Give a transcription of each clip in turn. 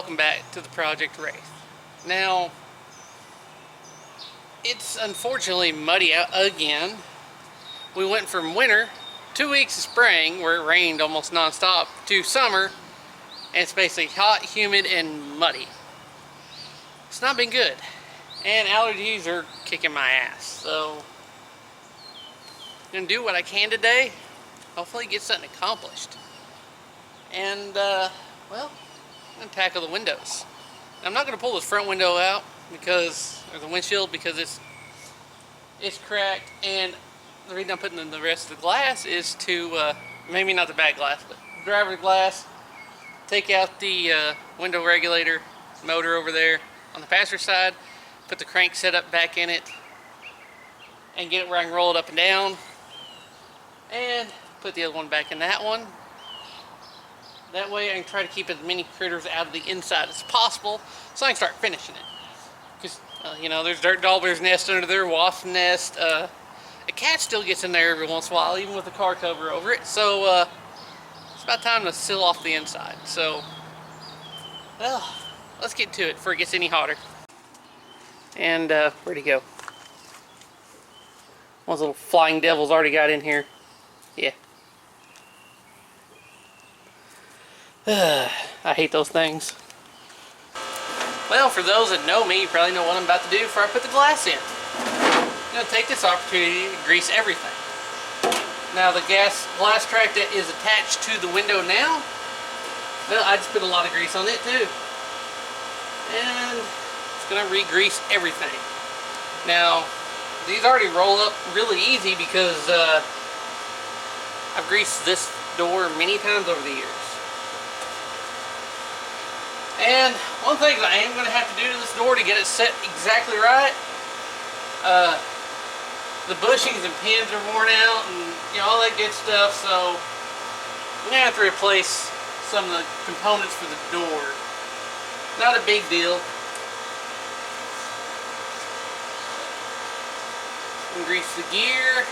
welcome back to the Project Wraith. Now, it's unfortunately muddy out again. We went from winter, 2 weeks of spring where it rained almost non-stop, to summer, and it's basically hot, humid, and muddy. It's not been good, and allergies are kicking my ass. So, I'm gonna do what I can today. Hopefully get something accomplished. And, well, I'm going to tackle the windows. I'm not going to pull this front window out because, or the windshield, because it's cracked, and the reason I'm putting in the rest of the glass is to, maybe not the back glass, but driver's glass, take out the window regulator motor over there on the passenger side, put the crank setup back in it, and get it where I can roll it up and down, and put the other one back in that one. That way I can try to keep as many critters out of the inside as possible so I can start finishing it. Because, you know, there's dirt daubler's nest under there, wasp nest. A cat still gets in there every once in a while, even with the car cover over it. So, it's about time to seal off the inside. So, well, let's get to it before it gets any hotter. And, where'd he go? One of those little flying devils already got in here. Yeah. I hate those things. Well, for those that know me, you probably know what I'm about to do before I put the glass in. I'm going to take this opportunity to grease everything. Now, the glass track that is attached to the window now, well, I just put a lot of grease on it too. And it's going to re-grease everything. Now, these already roll up really easy because I've greased this door many times over the years. And one thing that I am going to have to do to this door to get it set exactly right, the bushings and pins are worn out and, you know, all that good stuff, so I'm going to have to replace some of the components for the door. Not a big deal. And grease the gear.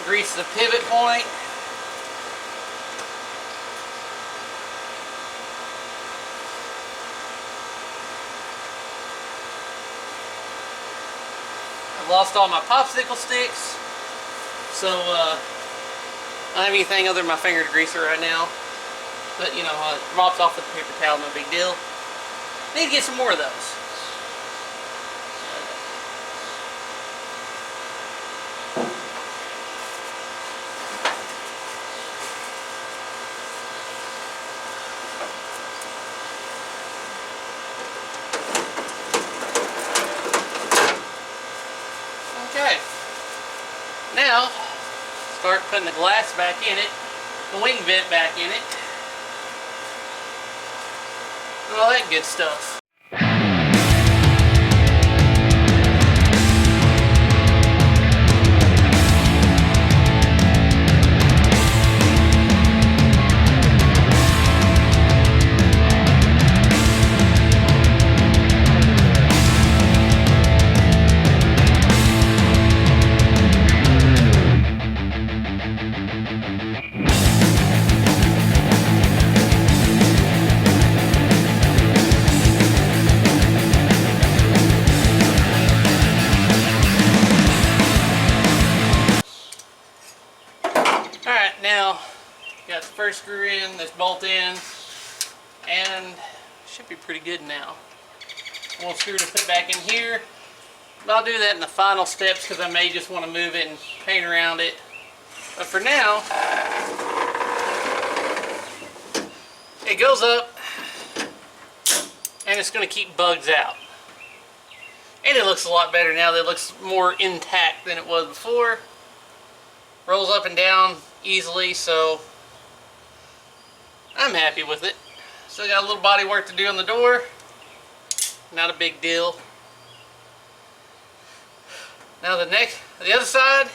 Grease the pivot point. Lost all my popsicle sticks, so I don't have anything other than my finger degreaser right now. But you know, mops off with a paper towel, no big deal. Need to get some more of those. Now, start putting the glass back in it, the wing vent back in it, and all that good stuff. Now, got the first screw in, this bolt in, and should be pretty good now. One screw to put back in here, but I'll do that in the final steps because I may just want to move it and paint around it. But for now, it goes up, and it's going to keep bugs out. And it looks a lot better now. That it looks more intact than it was before. Rolls up and down easily, so I'm happy with it. Still got a little body work to do on the door. Not a big deal. Now the other side,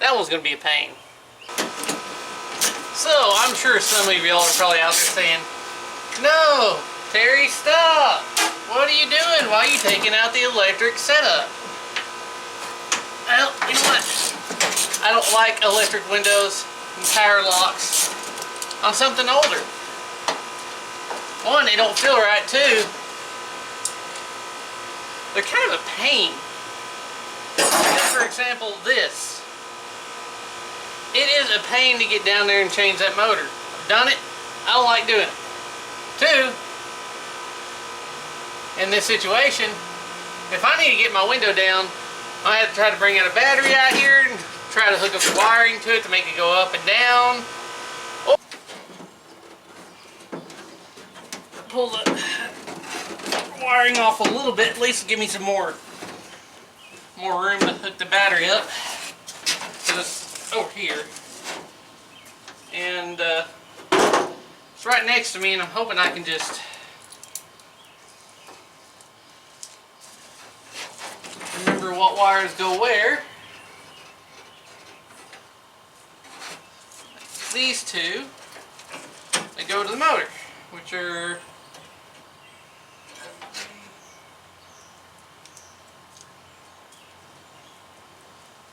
that one's going to be a pain. So I'm sure some of y'all are probably out there saying, "No, Terry, stop! What are you doing? Why are you taking out the electric setup?" Well, you know what? I don't like electric windows and power locks. on something older. One, they don't feel right. Two, they're kind of a pain. For example, this. It is a pain to get down there and change that motor. I've done it. I don't like doing it. Two, in this situation, if I need to get my window down, I have to try to bring out a battery out here and try to hook up the wiring to it to make it go up and down. Oh. Pull the wiring off a little bit, at least give me some more room to hook the battery up. So it's over here. And it's right next to me, and I'm hoping I can just remember what wires go where. These two, they go to the motor, which are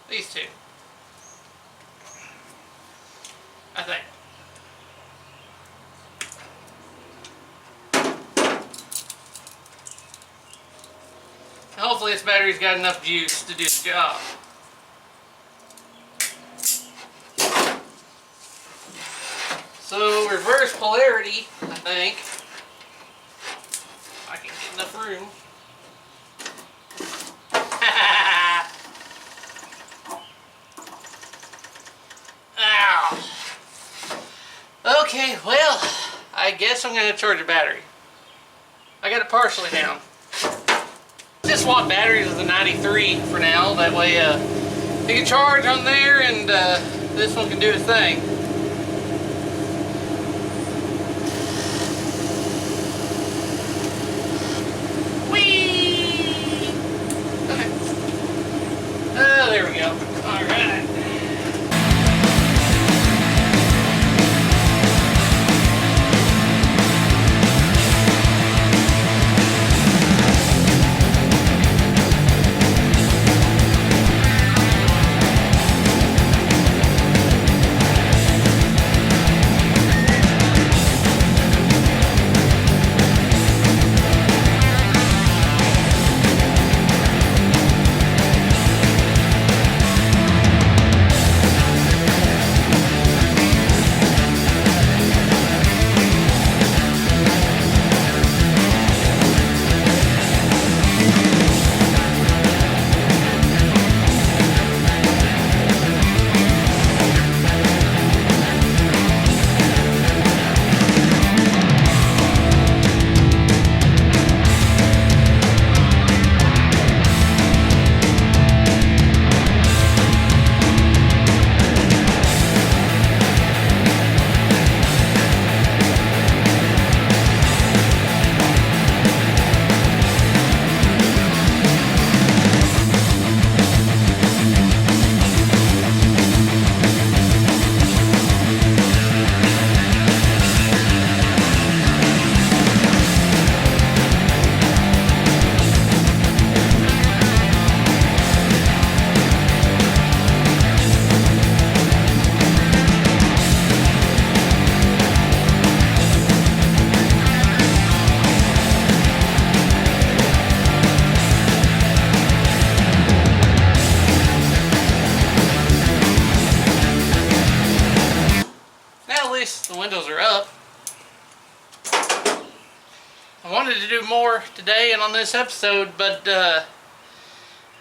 these two, I think. Hopefully this battery's got enough juice to do the job. So reverse polarity, I think. I can get enough room. Ow. Okay, well, I guess I'm going to charge the battery. I got it partially down. Just swap batteries with the 93 for now. That way you can charge on there and this one can do its thing. Whee! Okay. Oh, there we go. All right. The windows are up. I wanted to do more today and on this episode, but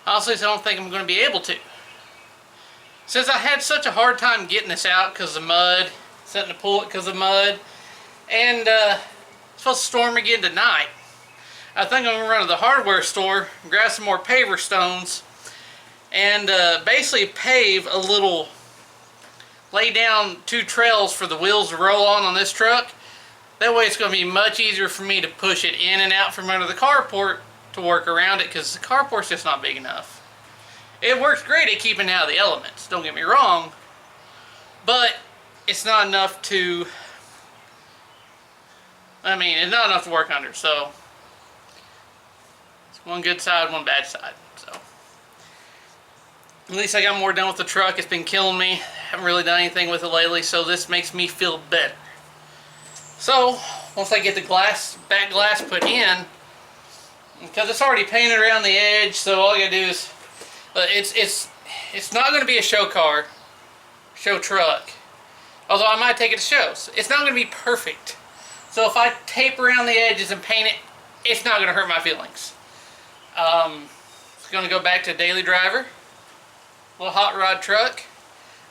honestly, I don't think I'm going to be able to. Since I had such a hard time getting this out because of mud, setting to pull it because of mud, and it's supposed to storm again tonight, I think I'm going to run to the hardware store and grab some more paver stones and basically pave a little, lay down 2 trails for the wheels to roll on this truck. That way it's going to be much easier for me to push it in and out from under the carport to work around it, because the carport's just not big enough. It works great at keeping out of the elements, don't get me wrong, but it's not enough to, it's not enough to work under, so it's one good side, one bad side. So at least I got more done with the truck. It's been killing me. Haven't really done anything with it lately, so this makes me feel better. So once I get the back glass put in, because it's already painted around the edge, so all I gotta do is, it's not gonna be a show truck. Although I might take it to shows. It's not gonna be perfect. So if I tape around the edges and paint it, it's not gonna hurt my feelings. It's gonna go back to daily driver, little hot rod truck.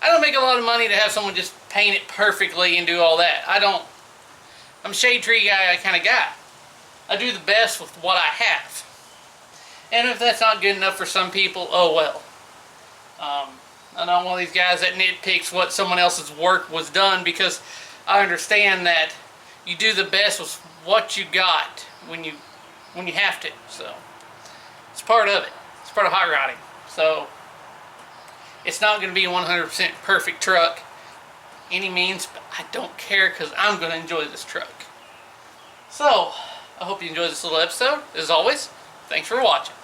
I don't make a lot of money to have someone just paint it perfectly and do all that. I'm a shade tree guy kind of guy. I do the best with what I have. And if that's not good enough for some people, oh well. I'm not one of these guys that nitpicks what someone else's work was done, because I understand that you do the best with what you got when you have to. So it's part of it. It's part of hot rodding. So it's not going to be a 100% perfect truck any means, but I don't care because I'm going to enjoy this truck. So I hope you enjoyed this little episode. As always, thanks for watching.